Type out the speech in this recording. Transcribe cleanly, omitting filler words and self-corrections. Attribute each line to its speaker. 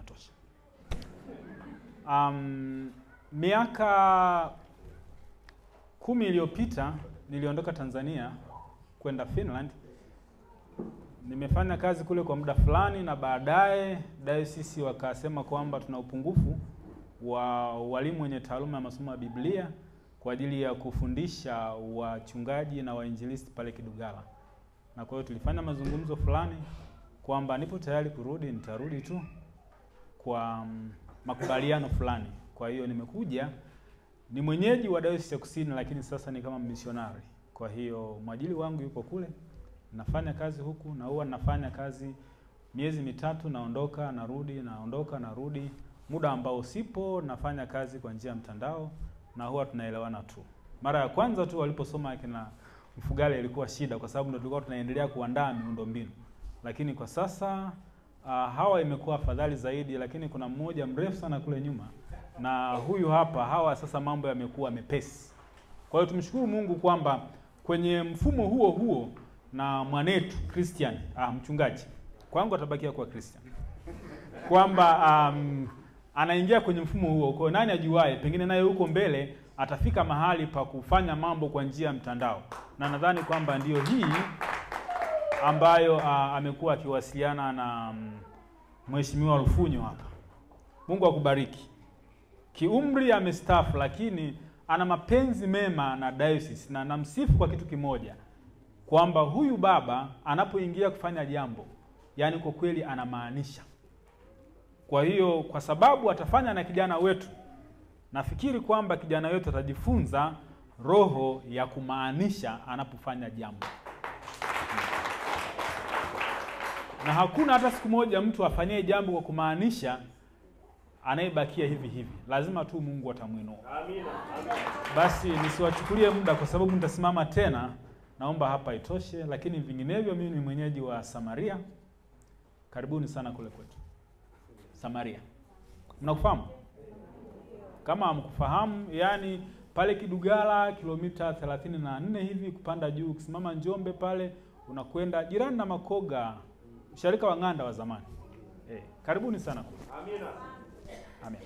Speaker 1: inatosha. Miaka 10 iliyopita niliondoka Tanzania kwenda Finland. Nimefanya kazi kule kwa muda fulani, na baadaye diocese wakasema kwamba tuna upungufu wa walimu wenye taaluma ya masomo ya Biblia kwa ajili ya kufundisha wachungaji na wainjilisti pale Kidugala. Na kwa hiyo tulifanya mazungumzo fulani kwamba nipo tayari kurudi, nitarudi tu kwa makubaliano fulani. Kwa hiyo nimekuja, ni mwenyeji wa Diocese ya Kusini, lakini sasa ni kama missionary. Kwa hiyo mwajili wangu yuko kule, nafanya kazi huku, na huwa nafanya kazi miezi mitatu, naondoka narudi, naondoka narudi. Muda ambao sipo nafanya kazi kwa njia ya mtandao, na huwa tunaelewana tu. Mara ya kwanza tu waliposoma kina Mfugale ilikuwa shida, kwa sababu ndio tulikuwa tunaendelea kuandaa miundombinu. Lakini kwa sasa hawa imekuwa afadhali zaidi, lakini kuna mmoja mrefu sana kule nyuma, na huyu hapa. Hawa sasa mambo yamekuwa mepesi. Kwa hiyo tumshukuru Mungu kwamba kwenye mfumo huo huo na mwanetu Christian, mchungaji kwangu atabakia kuwa Christian, kwamba anaingia kwenye mfumo huo. Kwa nani ajuae, pengine naye huko mbele atafika mahali pa kufanya mambo kwa njia ya mtandao, na nadhani kwamba ndio hii ambayo amekuwa akiwasiliana na Mheshimiwa Rufunyo hapa. Mungu akubariki. Kiumri amestaafu, lakini ana mapenzi mema na diocese, na namsifu kwa kitu kimoja, kwamba huyu baba anapoingia kufanya jambo, yani kwa kweli anamaanisha. Kwa hiyo kwa sababu atafanya na kijana wetu, nafikiri kwamba kijana wetu atajifunza roho ya kumaanisha anapofanya jambo. Na hakuna hata siku moja mtu afanyie jambo kwa kumaanisha anayebakia hivi hivi. Lazima tu Mungu atamuinua. Amina. Basi nisiwachukulie muda kwa sababu nitasimama tena. Naomba hapa itoshe, lakini vinginevyo mimi ni mwenyeji wa Samaria. Karibuni sana kule kwetu Samaria. Mnakufahamu? Kama hamkufahamu, yani pale Kidugala kilomita 34 hivi kupanda juu, kusimama Njombe pale unakwenda jirani na Makoga, usharika wa Ng'anda wa zamani. Karibuni sana kule. Amina. Amen.